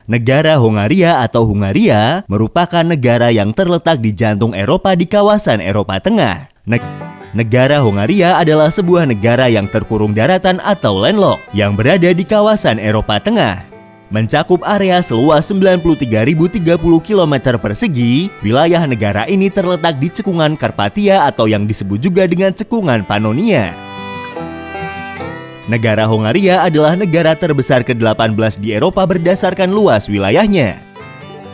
Negara Hongaria atau Hungaria merupakan negara yang terletak di jantung Eropa di kawasan Eropa Tengah. Negara Hongaria adalah sebuah negara yang terkurung daratan atau landlocked yang berada di kawasan Eropa Tengah. Mencakup area seluas 93.030 km persegi, wilayah negara ini terletak di cekungan Karpatia atau yang disebut juga dengan cekungan Pannonia. Negara Hongaria adalah negara terbesar ke-18 di Eropa berdasarkan luas wilayahnya.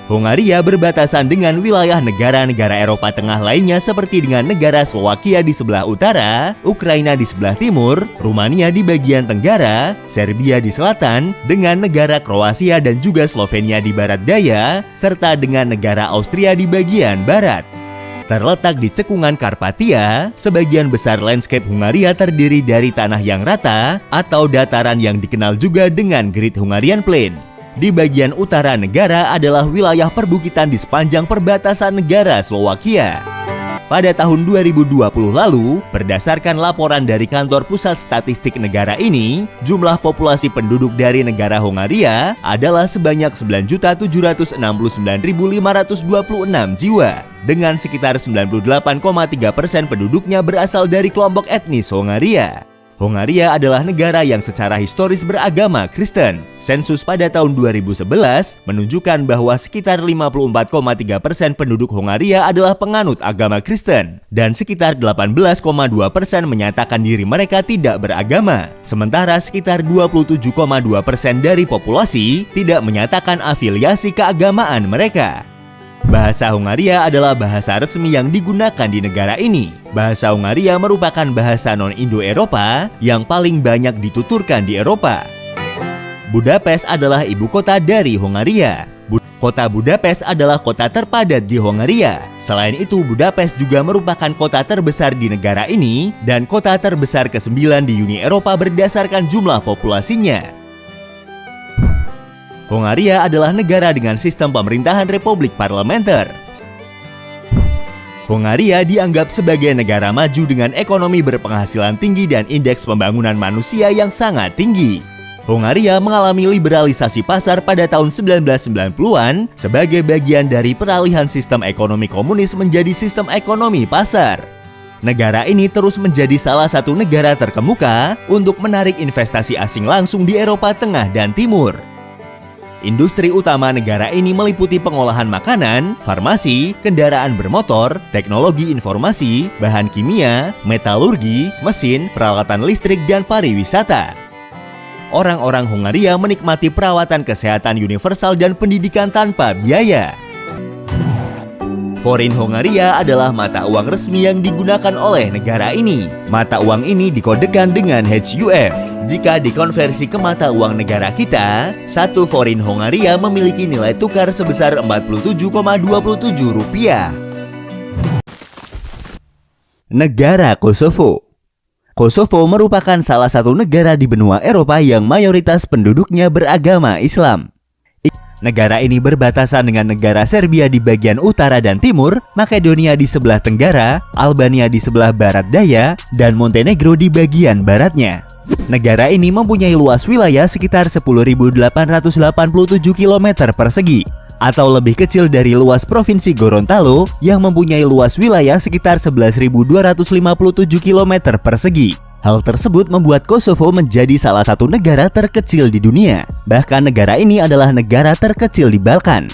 Hongaria berbatasan dengan wilayah negara-negara Eropa Tengah lainnya seperti dengan negara Slovakia di sebelah utara, Ukraina di sebelah timur, Rumania di bagian tenggara, Serbia di selatan, dengan negara Kroasia dan juga Slovenia di barat daya, serta dengan negara Austria di bagian barat. Terletak di cekungan Karpatia, sebagian besar landscape Hungaria terdiri dari tanah yang rata atau dataran yang dikenal juga dengan Great Hungarian Plain. Di bagian utara negara adalah wilayah perbukitan di sepanjang perbatasan negara Slovakia. Pada tahun 2020 lalu, berdasarkan laporan dari kantor pusat statistik negara ini, jumlah populasi penduduk dari negara Hongaria adalah sebanyak 9.769.526 jiwa, dengan sekitar 98,3% penduduknya berasal dari kelompok etnis Hongaria. Hongaria adalah negara yang secara historis beragama Kristen. Sensus pada tahun 2011 menunjukkan bahwa sekitar 54,3% penduduk Hongaria adalah penganut agama Kristen dan sekitar 18,2% menyatakan diri mereka tidak beragama. Sementara sekitar 27,2% dari populasi tidak menyatakan afiliasi keagamaan mereka. Bahasa Hongaria adalah bahasa resmi yang digunakan di negara ini. Bahasa Hongaria merupakan bahasa non-Indo-Eropa yang paling banyak dituturkan di Eropa. Budapest adalah ibu kota dari Hongaria. Kota Budapest adalah kota terpadat di Hongaria. Selain itu, Budapest juga merupakan kota terbesar di negara ini dan kota terbesar ke-9 di Uni Eropa berdasarkan jumlah populasinya. Hongaria adalah negara dengan sistem pemerintahan republik parlementer. Hongaria dianggap sebagai negara maju dengan ekonomi berpenghasilan tinggi dan indeks pembangunan manusia yang sangat tinggi. Hongaria mengalami liberalisasi pasar pada tahun 1990-an sebagai bagian dari peralihan sistem ekonomi komunis menjadi sistem ekonomi pasar. Negara ini terus menjadi salah satu negara terkemuka untuk menarik investasi asing langsung di Eropa Tengah dan Timur. Industri utama negara ini meliputi pengolahan makanan, farmasi, kendaraan bermotor, teknologi informasi, bahan kimia, metalurgi, mesin, peralatan listrik, dan pariwisata. Orang-orang Hongaria menikmati perawatan kesehatan universal dan pendidikan tanpa biaya. Forint Hongaria adalah mata uang resmi yang digunakan oleh negara ini. Mata uang ini dikodekan dengan HUF. Jika dikonversi ke mata uang negara kita, satu forint Hongaria memiliki nilai tukar sebesar Rp47,27. Negara Kosovo. Kosovo merupakan salah satu negara di benua Eropa yang mayoritas penduduknya beragama Islam. Negara ini berbatasan dengan negara Serbia di bagian utara dan timur, Makedonia di sebelah tenggara, Albania di sebelah barat daya, dan Montenegro di bagian baratnya. Negara ini mempunyai luas wilayah sekitar 10.887 km persegi, atau lebih kecil dari luas Provinsi Gorontalo yang mempunyai luas wilayah sekitar 11.257 km persegi. Hal tersebut membuat Kosovo menjadi salah satu negara terkecil di dunia. Bahkan negara ini adalah negara terkecil di Balkan.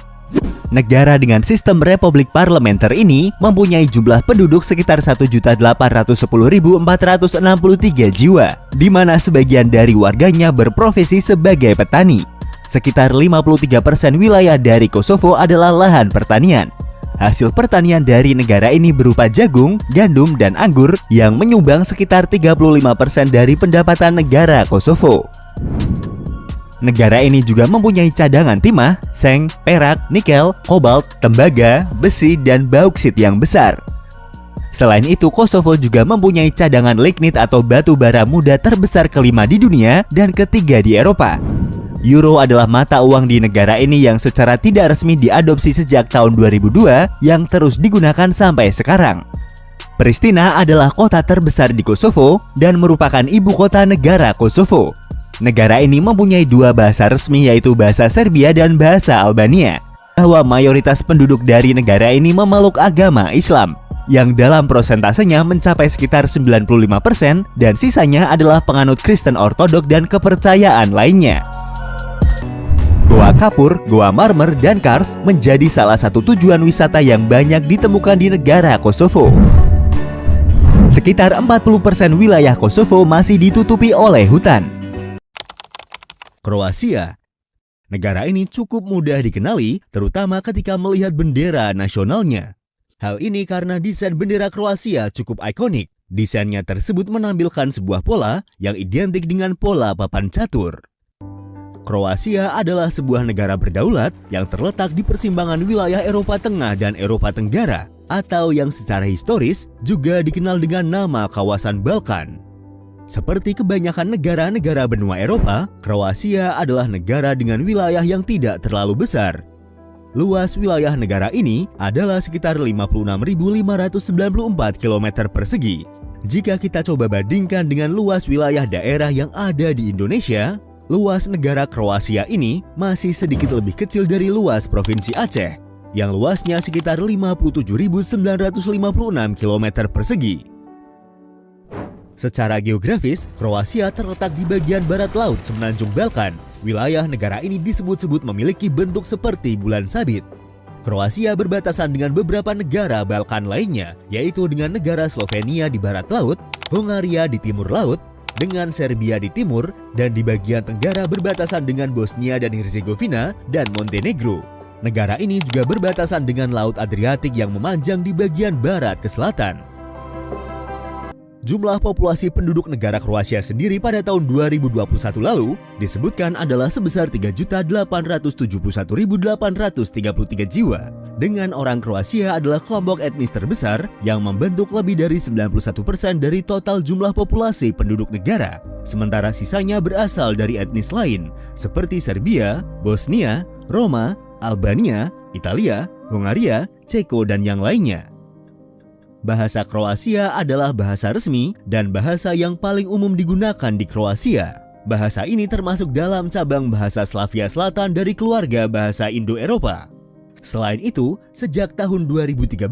Negara dengan sistem republik parlementer ini mempunyai jumlah penduduk sekitar 1.810.463 jiwa, di mana sebagian dari warganya berprofesi sebagai petani. Sekitar 53% wilayah dari Kosovo adalah lahan pertanian. Hasil pertanian dari negara ini berupa jagung, gandum, dan anggur yang menyumbang sekitar 35% dari pendapatan negara Kosovo. Negara ini juga mempunyai cadangan timah, seng, perak, nikel, kobalt, tembaga, besi, dan bauksit yang besar. Selain itu, Kosovo juga mempunyai cadangan lignit atau batu bara muda terbesar kelima di dunia dan ketiga di Eropa. Euro adalah mata uang di negara ini yang secara tidak resmi diadopsi sejak tahun 2002 yang terus digunakan sampai sekarang. Pristina adalah kota terbesar di Kosovo dan merupakan ibu kota negara Kosovo. Negara ini mempunyai dua bahasa resmi, yaitu bahasa Serbia dan bahasa Albania. Bahwa mayoritas penduduk dari negara ini memeluk agama Islam, yang dalam prosentasenya mencapai sekitar 95% dan sisanya adalah penganut Kristen Ortodok dan kepercayaan lainnya. Goa Kapur, Goa Marmer, dan Kars menjadi salah satu tujuan wisata yang banyak ditemukan di negara Kosovo. Sekitar 40% wilayah Kosovo masih ditutupi oleh hutan. Kroasia. Negara ini cukup mudah dikenali, terutama ketika melihat bendera nasionalnya. Hal ini karena desain bendera Kroasia cukup ikonik. Desainnya tersebut menampilkan sebuah pola yang identik dengan pola papan catur. Kroasia adalah sebuah negara berdaulat yang terletak di persimpangan wilayah Eropa Tengah dan Eropa Tenggara, atau yang secara historis juga dikenal dengan nama kawasan Balkan. Seperti kebanyakan negara-negara benua Eropa, Kroasia adalah negara dengan wilayah yang tidak terlalu besar. Luas wilayah negara ini adalah sekitar 56.594 km persegi. Jika kita coba bandingkan dengan luas wilayah daerah yang ada di Indonesia, luas negara Kroasia ini masih sedikit lebih kecil dari luas Provinsi Aceh, yang luasnya sekitar 57.956 km persegi. Secara geografis, Kroasia terletak di bagian barat laut semenanjung Balkan. Wilayah negara ini disebut-sebut memiliki bentuk seperti bulan sabit. Kroasia berbatasan dengan beberapa negara Balkan lainnya, yaitu dengan negara Slovenia di barat laut, Hongaria di timur laut, dengan Serbia di timur, dan di bagian tenggara berbatasan dengan Bosnia dan Herzegovina dan Montenegro. Negara ini juga berbatasan dengan Laut Adriatik yang memanjang di bagian barat ke selatan. Jumlah populasi penduduk negara Kroasia sendiri pada tahun 2021 lalu disebutkan adalah sebesar 3.871.833 jiwa. Dengan orang Kroasia adalah kelompok etnis terbesar yang membentuk lebih dari 91% dari total jumlah populasi penduduk negara. Sementara sisanya berasal dari etnis lain seperti Serbia, Bosnia, Roma, Albania, Italia, Hongaria, Ceko, dan yang lainnya. Bahasa Kroasia adalah bahasa resmi dan bahasa yang paling umum digunakan di Kroasia. Bahasa ini termasuk dalam cabang bahasa Slavia Selatan dari keluarga bahasa Indo-Eropa. Selain itu, sejak tahun 2013,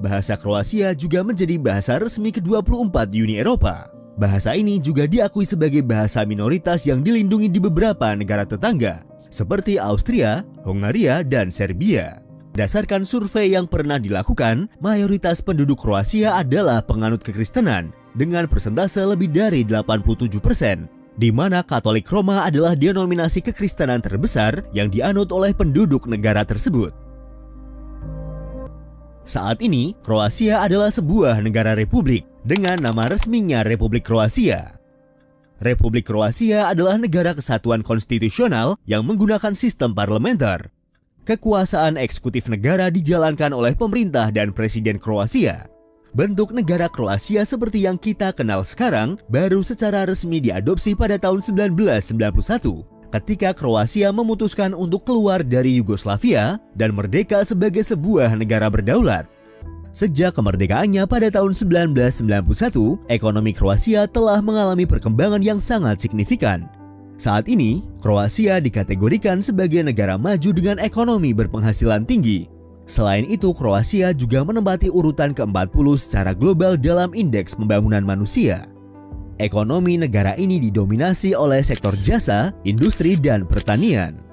bahasa Kroasia juga menjadi bahasa resmi ke-24 Uni Eropa. Bahasa ini juga diakui sebagai bahasa minoritas yang dilindungi di beberapa negara tetangga, seperti Austria, Hongaria, dan Serbia. Berdasarkan survei yang pernah dilakukan, mayoritas penduduk Kroasia adalah penganut kekristenan dengan persentase lebih dari 87%, di mana Katolik Roma adalah denominasi kekristenan terbesar yang dianut oleh penduduk negara tersebut. Saat ini, Kroasia adalah sebuah negara republik dengan nama resminya Republik Kroasia. Republik Kroasia adalah negara kesatuan konstitusional yang menggunakan sistem parlementer. Kekuasaan eksekutif negara dijalankan oleh pemerintah dan presiden Kroasia. Bentuk negara Kroasia seperti yang kita kenal sekarang baru secara resmi diadopsi pada tahun 1991 ketika Kroasia memutuskan untuk keluar dari Yugoslavia dan merdeka sebagai sebuah negara berdaulat. Sejak kemerdekaannya pada tahun 1991, ekonomi Kroasia telah mengalami perkembangan yang sangat signifikan. Saat ini, Kroasia dikategorikan sebagai negara maju dengan ekonomi berpenghasilan tinggi. Selain itu, Kroasia juga menempati urutan ke-40 secara global dalam Indeks Pembangunan Manusia. Ekonomi negara ini didominasi oleh sektor jasa, industri, dan pertanian.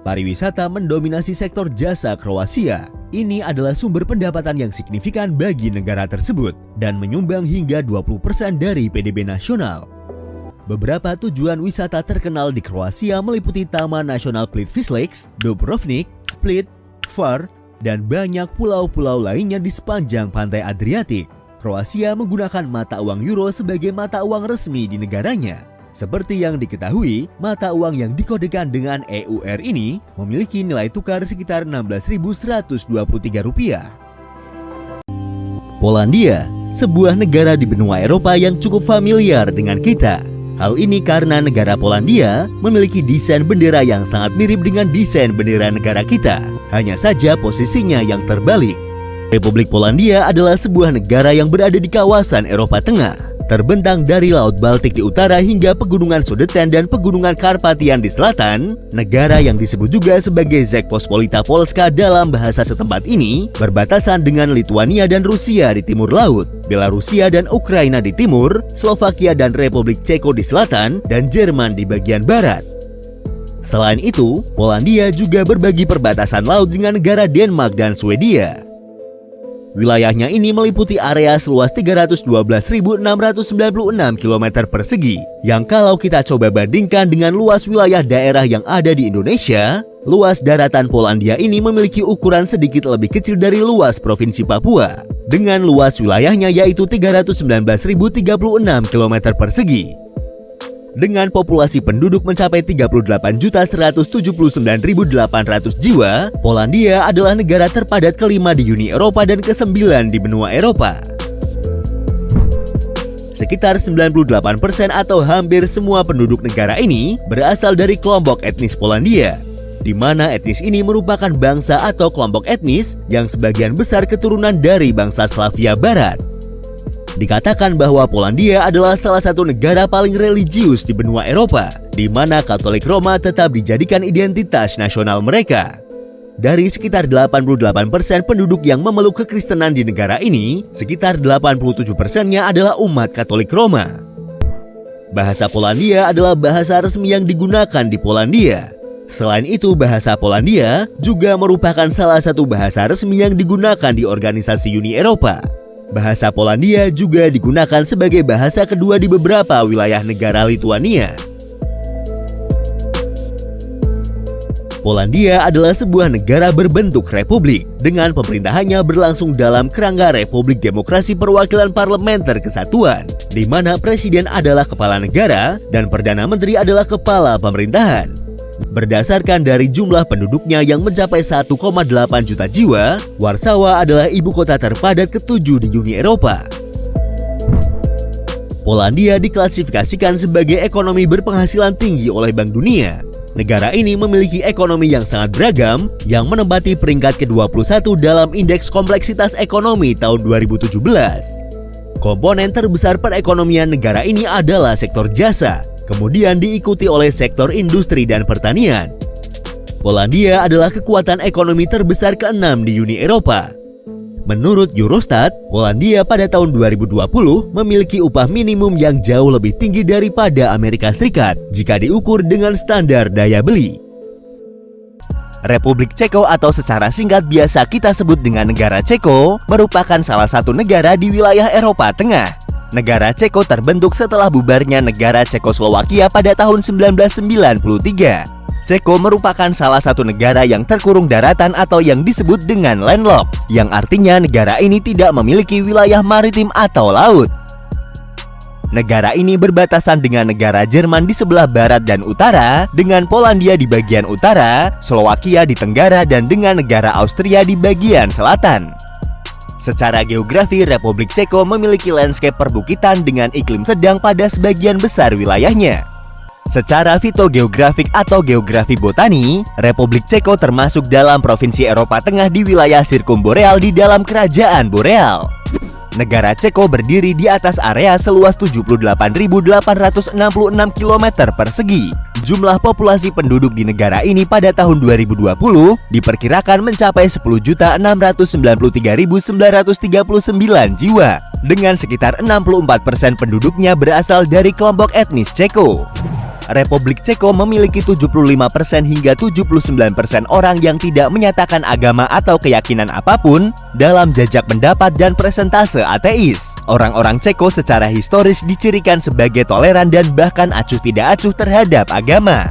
Pariwisata mendominasi sektor jasa Kroasia. Ini adalah sumber pendapatan yang signifikan bagi negara tersebut dan menyumbang hingga 20% dari PDB nasional. Beberapa tujuan wisata terkenal di Kroasia meliputi Taman Nasional Plitvice Lakes, Dubrovnik, Split, Hvar, dan banyak pulau-pulau lainnya di sepanjang pantai Adriatik. Kroasia menggunakan mata uang euro sebagai mata uang resmi di negaranya. Seperti yang diketahui, mata uang yang dikodekan dengan EUR ini memiliki nilai tukar sekitar Rp16.123. Polandia, sebuah negara di benua Eropa yang cukup familiar dengan kita. Hal ini karena negara Polandia memiliki desain bendera yang sangat mirip dengan desain bendera negara kita. Hanya saja posisinya yang terbalik. Republik Polandia adalah sebuah negara yang berada di kawasan Eropa Tengah, terbentang dari Laut Baltik di utara hingga Pegunungan Sudeten dan Pegunungan Karpatian di selatan. Negara yang disebut juga sebagai Rzeczpospolita Polska dalam bahasa setempat ini berbatasan dengan Lituania dan Rusia di timur laut, Belarusia dan Ukraina di timur, Slovakia dan Republik Ceko di selatan, dan Jerman di bagian barat. Selain itu, Polandia juga berbagi perbatasan laut dengan negara Denmark dan Swedia. Wilayahnya ini meliputi area seluas 312.696 km persegi, yang kalau kita coba bandingkan dengan luas wilayah daerah yang ada di Indonesia, luas daratan Polandia ini memiliki ukuran sedikit lebih kecil dari luas Provinsi Papua, dengan luas wilayahnya yaitu 319.036 km persegi. Dengan populasi penduduk mencapai 38.179.800 jiwa, Polandia adalah negara terpadat kelima di Uni Eropa dan ke-9 di benua Eropa. Sekitar 98% atau hampir semua penduduk negara ini berasal dari kelompok etnis Polandia, di mana etnis ini merupakan bangsa atau kelompok etnis yang sebagian besar keturunan dari bangsa Slavia Barat. Dikatakan bahwa Polandia adalah salah satu negara paling religius di benua Eropa, di mana Katolik Roma tetap dijadikan identitas nasional mereka. Dari sekitar 88% penduduk yang memeluk kekristenan di negara ini, sekitar 87%-nya adalah umat Katolik Roma. Bahasa Polandia adalah bahasa resmi yang digunakan di Polandia. Selain itu, bahasa Polandia juga merupakan salah satu bahasa resmi yang digunakan di organisasi Uni Eropa. Bahasa Polandia juga digunakan sebagai bahasa kedua di beberapa wilayah negara Lituania. Polandia adalah sebuah negara berbentuk republik, dengan pemerintahannya berlangsung dalam kerangka Republik Demokrasi Perwakilan Parlementer Kesatuan, di mana presiden adalah kepala negara dan perdana menteri adalah kepala pemerintahan. Berdasarkan dari jumlah penduduknya yang mencapai 1,8 juta jiwa, Warsawa adalah ibu kota terpadat ke-7 di Uni Eropa. Polandia diklasifikasikan sebagai ekonomi berpenghasilan tinggi oleh Bank Dunia. Negara ini memiliki ekonomi yang sangat beragam, yang menempati peringkat ke-21 dalam Indeks Kompleksitas Ekonomi tahun 2017. Komponen terbesar perekonomian negara ini adalah sektor jasa, kemudian diikuti oleh sektor industri dan pertanian. Polandia adalah kekuatan ekonomi terbesar ke-6 di Uni Eropa. Menurut Eurostat, Polandia pada tahun 2020 memiliki upah minimum yang jauh lebih tinggi daripada Amerika Serikat jika diukur dengan standar daya beli. Republik Ceko atau secara singkat biasa kita sebut dengan negara Ceko merupakan salah satu negara di wilayah Eropa Tengah. Negara Ceko terbentuk setelah bubarnya negara Cekoslowakia pada tahun 1993. Ceko merupakan salah satu negara yang terkurung daratan atau yang disebut dengan landlocked, yang artinya negara ini tidak memiliki wilayah maritim atau laut. Negara ini berbatasan dengan negara Jerman di sebelah barat dan utara, dengan Polandia di bagian utara, Slowakia di tenggara, dan dengan negara Austria di bagian selatan. Secara geografi, Republik Ceko memiliki landscape perbukitan dengan iklim sedang pada sebagian besar wilayahnya. Secara fitogeografik atau geografi botani, Republik Ceko termasuk dalam provinsi Eropa Tengah di wilayah Sirkumboreal di dalam Kerajaan Boreal. Negara Ceko berdiri di atas area seluas 78.866 km persegi. Jumlah populasi penduduk di negara ini pada tahun 2020 diperkirakan mencapai 10.693.939 jiwa, dengan sekitar 64% penduduknya berasal dari kelompok etnis Ceko. Republik Ceko memiliki 75% hingga 79% orang yang tidak menyatakan agama atau keyakinan apapun dalam jajak pendapat dan presentase ateis. Orang-orang Ceko secara historis dicirikan sebagai toleran dan bahkan acuh tidak acuh terhadap agama.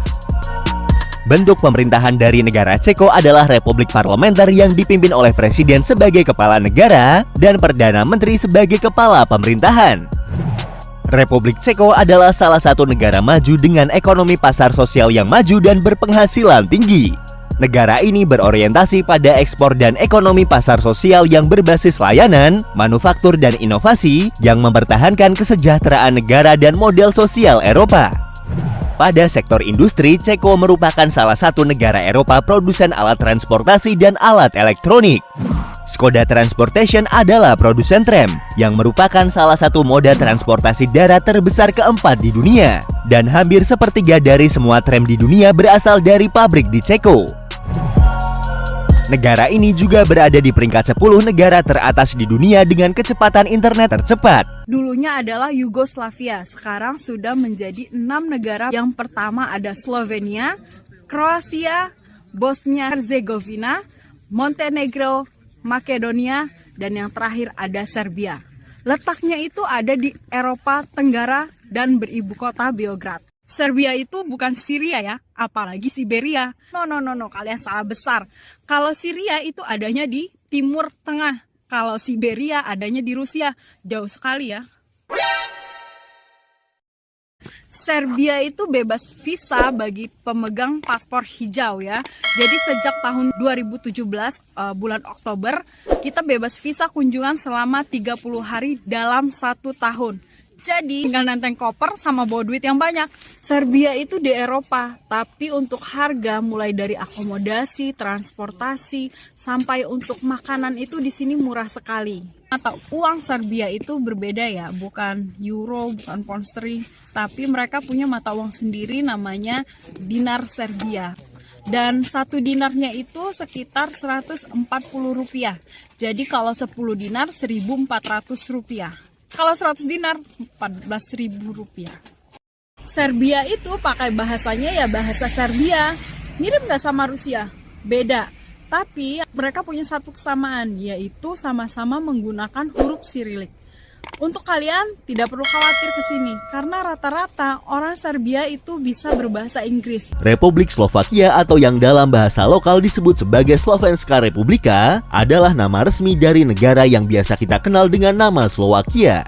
Bentuk pemerintahan dari negara Ceko adalah republik parlementer yang dipimpin oleh presiden sebagai kepala negara dan perdana menteri sebagai kepala pemerintahan. Republik Ceko adalah salah satu negara maju dengan ekonomi pasar sosial yang maju dan berpenghasilan tinggi. Negara ini berorientasi pada ekspor dan ekonomi pasar sosial yang berbasis layanan, manufaktur, dan inovasi yang mempertahankan kesejahteraan negara dan model sosial Eropa. Pada sektor industri, Ceko merupakan salah satu negara Eropa produsen alat transportasi dan alat elektronik. Skoda Transportation adalah produsen tram, yang merupakan salah satu moda transportasi darat terbesar keempat di dunia. Dan hampir sepertiga dari semua tram di dunia berasal dari pabrik di Ceko. Negara ini juga berada di peringkat 10 negara teratas di dunia dengan kecepatan internet tercepat. Dulunya adalah Yugoslavia, sekarang sudah menjadi 6 negara. Yang pertama ada Slovenia, Kroasia, Bosnia-Herzegovina, Montenegro, Makedonia, dan yang terakhir ada Serbia. Letaknya itu ada di Eropa Tenggara dan beribu kota Beograd. Serbia itu bukan Syria ya, apalagi Siberia. No, kalian salah besar. Kalau Syria itu adanya di Timur Tengah. Kalau Siberia adanya di Rusia. Jauh sekali ya. Serbia itu bebas visa bagi pemegang paspor hijau ya. Jadi sejak tahun 2017 bulan Oktober kita bebas visa kunjungan selama 30 hari dalam 1 tahun. Jadi tinggal nenteng koper sama bawa duit yang banyak. Serbia itu di Eropa, tapi untuk harga mulai dari akomodasi, transportasi, sampai untuk makanan itu di sini murah sekali. Atau uang Serbia itu berbeda ya, bukan euro, bukan pound sterling, tapi mereka punya mata uang sendiri namanya dinar Serbia. Dan 1 dinarnya itu sekitar 140 rupiah. Jadi kalau 10 dinar 1.400 rupiah. Kalau 100 dinar 14.000 rupiah. Serbia itu pakai bahasanya ya bahasa Serbia. Mirip nggak sama Rusia? Beda. Tapi mereka punya satu kesamaan, yaitu sama-sama menggunakan huruf Sirilik. Untuk kalian tidak perlu khawatir ke sini, karena rata-rata orang Serbia itu bisa berbahasa Inggris. Republik Slovakia atau yang dalam bahasa lokal disebut sebagai Slovenská republika adalah nama resmi dari negara yang biasa kita kenal dengan nama Slovakia.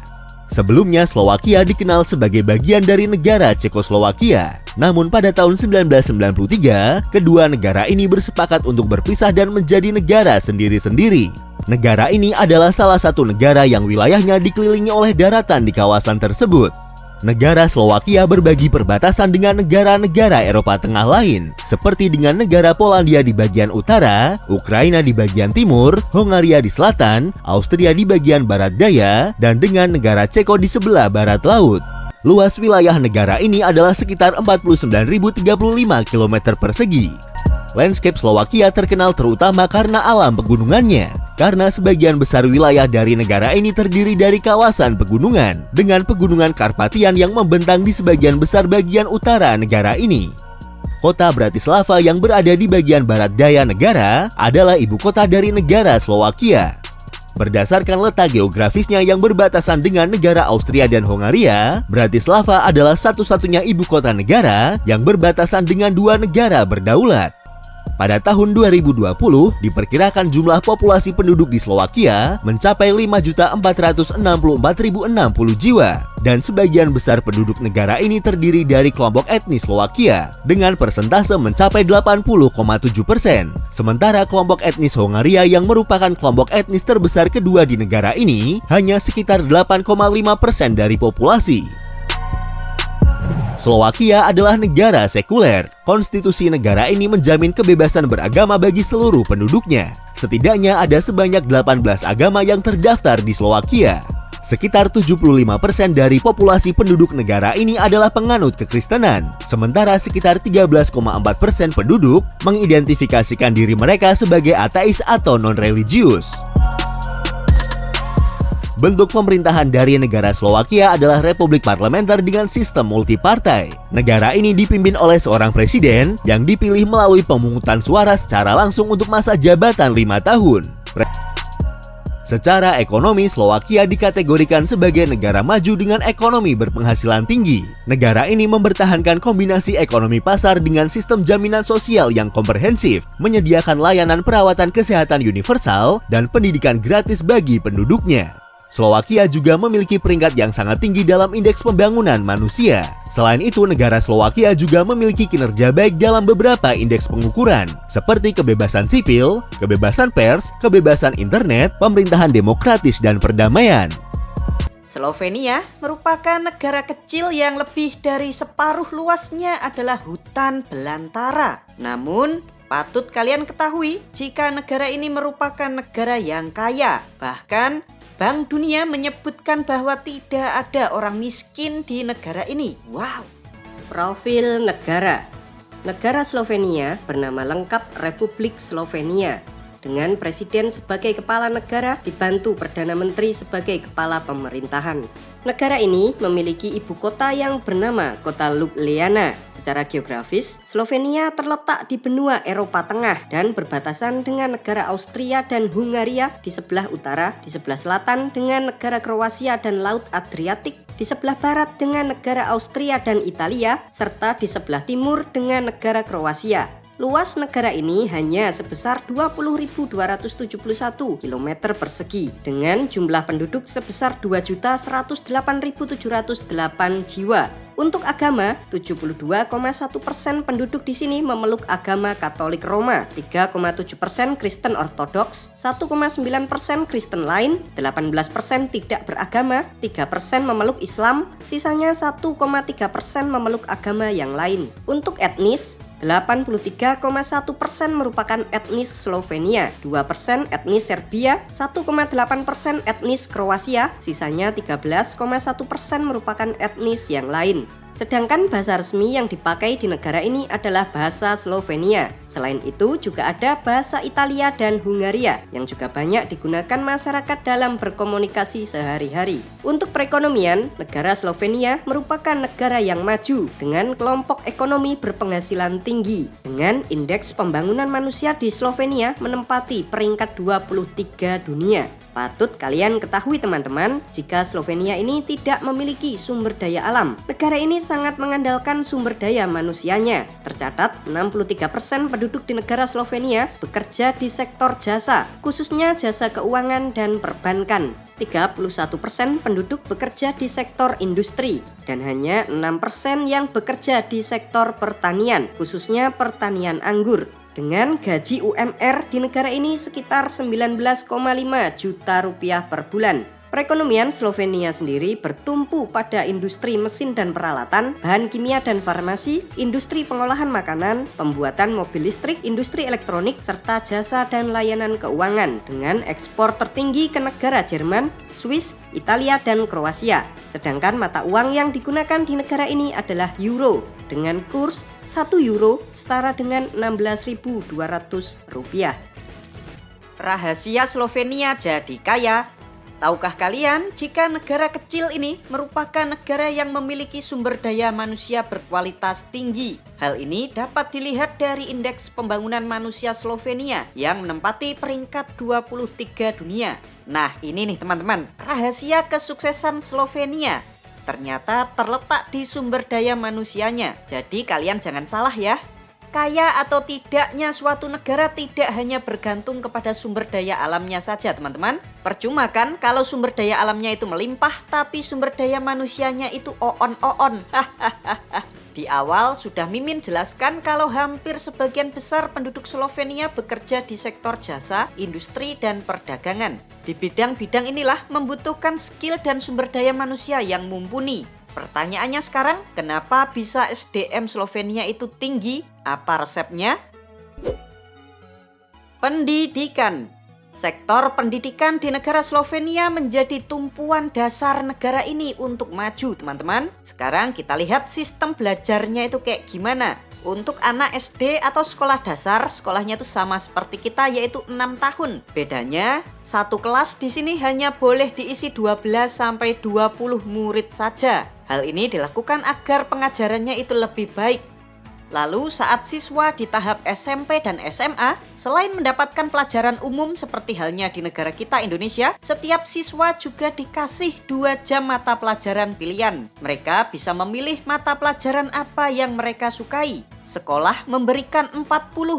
Sebelumnya Slovakia dikenal sebagai bagian dari negara Cekoslowakia. Namun pada tahun 1993, kedua negara ini bersepakat untuk berpisah dan menjadi negara sendiri-sendiri. Negara ini adalah salah satu negara yang wilayahnya dikelilingi oleh daratan di kawasan tersebut. Negara Slovakia berbagi perbatasan dengan negara-negara Eropa Tengah lain, seperti dengan negara Polandia di bagian utara, Ukraina di bagian timur, Hongaria di selatan, Austria di bagian barat daya, dan dengan negara Ceko di sebelah barat laut. Luas wilayah negara ini adalah sekitar 49.035 km persegi. Landscape Slovakia terkenal terutama karena alam pegunungannya, karena sebagian besar wilayah dari negara ini terdiri dari kawasan pegunungan, dengan pegunungan Karpatian yang membentang di sebagian besar bagian utara negara ini. Kota Bratislava yang berada di bagian barat daya negara adalah ibu kota dari negara Slovakia. Berdasarkan letak geografisnya yang berbatasan dengan negara Austria dan Hongaria, Bratislava adalah satu-satunya ibu kota negara yang berbatasan dengan dua negara berdaulat. Pada tahun 2020, diperkirakan jumlah populasi penduduk di Slovakia mencapai 5.464.060 jiwa, dan sebagian besar penduduk negara ini terdiri dari kelompok etnis Slovakia dengan persentase mencapai 80,7%. Sementara kelompok etnis Hongaria yang merupakan kelompok etnis terbesar kedua di negara ini hanya sekitar 8,5% dari populasi. Slovakia adalah negara sekuler. Konstitusi negara ini menjamin kebebasan beragama bagi seluruh penduduknya. Setidaknya ada sebanyak 18 agama yang terdaftar di Slovakia. Sekitar 75% dari populasi penduduk negara ini adalah penganut kekristenan, sementara sekitar 13,4% penduduk mengidentifikasikan diri mereka sebagai ateis atau non-religius. Bentuk pemerintahan dari negara Slovakia adalah republik parlementer dengan sistem multipartai. Negara ini dipimpin oleh seorang presiden yang dipilih melalui pemungutan suara secara langsung untuk masa jabatan 5 tahun. Secara ekonomi, Slovakia dikategorikan sebagai negara maju dengan ekonomi berpenghasilan tinggi. Negara ini mempertahankan kombinasi ekonomi pasar dengan sistem jaminan sosial yang komprehensif, menyediakan layanan perawatan kesehatan universal, dan pendidikan gratis bagi penduduknya. Slovakia juga memiliki peringkat yang sangat tinggi dalam indeks pembangunan manusia. Selain itu, negara Slovakia juga memiliki kinerja baik dalam beberapa indeks pengukuran, seperti kebebasan sipil, kebebasan pers, kebebasan internet, pemerintahan demokratis, dan perdamaian. Slovenia merupakan negara kecil yang lebih dari separuh luasnya adalah hutan belantara. Namun, patut kalian ketahui jika negara ini merupakan negara yang kaya. Bahkan, Bank Dunia menyebutkan bahwa tidak ada orang miskin di negara ini. Wow! Profil negara. Negara Slovenia bernama lengkap Republik Slovenia, dengan presiden sebagai kepala negara dibantu Perdana Menteri sebagai kepala pemerintahan. Negara ini memiliki ibu kota yang bernama Kota Ljubljana. Secara geografis, Slovenia terletak di benua Eropa Tengah dan berbatasan dengan negara Austria dan Hungaria di sebelah utara, di sebelah selatan dengan negara Kroasia dan Laut Adriatik, di sebelah barat dengan negara Austria dan Italia, serta di sebelah timur dengan negara Kroasia. Luas negara ini hanya sebesar 20.271 km persegi dengan jumlah penduduk sebesar 2.108.708 jiwa. Untuk agama, 72,1% penduduk di sini memeluk agama Katolik Roma, 3,7% Kristen Ortodoks, 1,9% Kristen lain, 18% tidak beragama, 3% memeluk Islam, sisanya 1,3% memeluk agama yang lain. Untuk etnis, 83,1% merupakan etnis Slovenia, 2% etnis Serbia, 1,8% etnis Kroasia, sisanya 13,1% merupakan etnis yang lain. Sedangkan bahasa resmi yang dipakai di negara ini adalah bahasa Slovenia. Selain itu juga ada bahasa Italia dan Hungaria yang juga banyak digunakan masyarakat dalam berkomunikasi sehari-hari. Untuk perekonomian, negara Slovenia merupakan negara yang maju dengan kelompok ekonomi berpenghasilan tinggi. Dengan indeks pembangunan manusia di Slovenia menempati peringkat 23 dunia. Patut kalian ketahui teman-teman, jika Slovenia ini tidak memiliki sumber daya alam. Negara ini sangat mengandalkan sumber daya manusianya. Tercatat 63% penduduk di negara Slovenia bekerja di sektor jasa, khususnya jasa keuangan dan perbankan. 31% penduduk bekerja di sektor industri dan hanya 6% yang bekerja di sektor pertanian, khususnya pertanian anggur. Dengan gaji UMR di negara ini sekitar 19,5 juta rupiah per bulan. Perekonomian Slovenia sendiri bertumpu pada industri mesin dan peralatan, bahan kimia dan farmasi, industri pengolahan makanan, pembuatan mobil listrik, industri elektronik, serta jasa dan layanan keuangan dengan ekspor tertinggi ke negara Jerman, Swiss, Italia, dan Kroasia. Sedangkan mata uang yang digunakan di negara ini adalah euro dengan kurs 1 euro setara dengan 16.200 rupiah. Rahasia Slovenia jadi kaya. Tahukah kalian jika negara kecil ini merupakan negara yang memiliki sumber daya manusia berkualitas tinggi? Hal ini dapat dilihat dari indeks pembangunan manusia Slovenia yang menempati peringkat 23 dunia. Nah, ini nih teman-teman, rahasia kesuksesan Slovenia. Ternyata terletak di sumber daya manusianya. Jadi kalian jangan salah ya. Kaya atau tidaknya suatu negara tidak hanya bergantung kepada sumber daya alamnya saja teman-teman. Percuma kan kalau sumber daya alamnya itu melimpah tapi sumber daya manusianya itu oon-oon. Di awal sudah Mimin jelaskan kalau hampir sebagian besar penduduk Slovenia bekerja di sektor jasa, industri, dan perdagangan. Di bidang-bidang inilah membutuhkan skill dan sumber daya manusia yang mumpuni. Pertanyaannya sekarang, kenapa bisa SDM Slovenia itu tinggi? Apa resepnya? Pendidikan. Sektor pendidikan di negara Slovenia menjadi tumpuan dasar negara ini untuk maju, teman-teman. Sekarang kita lihat sistem belajarnya itu kayak gimana. Untuk anak SD atau sekolah dasar, sekolahnya itu sama seperti kita, yaitu 6 tahun. Bedanya, satu kelas di sini hanya boleh diisi 12-20 murid saja. Hal ini dilakukan agar pengajarannya itu lebih baik. Lalu saat siswa di tahap SMP dan SMA, selain mendapatkan pelajaran umum seperti halnya di negara kita Indonesia, setiap siswa juga dikasih 2 jam mata pelajaran pilihan. Mereka bisa memilih mata pelajaran apa yang mereka sukai. Sekolah memberikan 40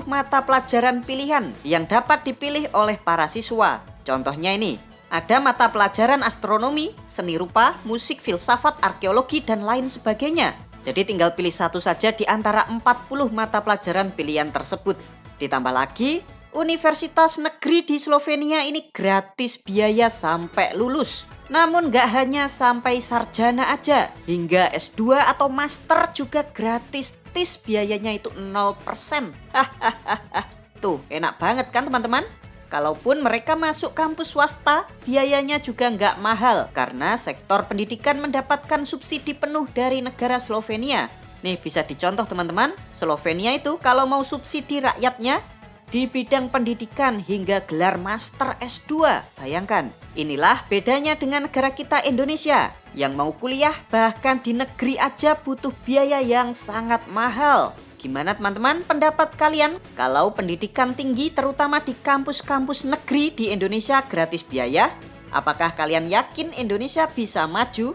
mata pelajaran pilihan yang dapat dipilih oleh para siswa. Contohnya ini, ada mata pelajaran astronomi, seni rupa, musik, filsafat, arkeologi, dan lain sebagainya. Jadi tinggal pilih satu saja di antara 40 mata pelajaran pilihan tersebut. Ditambah lagi, Universitas negeri di Slovenia ini gratis biaya sampai lulus. Namun nggak hanya sampai sarjana aja, hingga S2 atau master juga gratis. Tis biayanya itu 0%. Tuh, enak banget kan teman-teman? Kalaupun mereka masuk kampus swasta, biayanya juga nggak mahal karena sektor pendidikan mendapatkan subsidi penuh dari negara Slovenia. Nih bisa dicontoh teman-teman, Slovenia itu kalau mau subsidi rakyatnya, di bidang pendidikan hingga gelar master S2. Bayangkan, inilah bedanya dengan negara kita Indonesia. Yang mau kuliah bahkan di negeri aja butuh biaya yang sangat mahal. Gimana teman-teman pendapat kalian? Kalau pendidikan tinggi terutama di kampus-kampus negeri di Indonesia gratis biaya, apakah kalian yakin Indonesia bisa maju?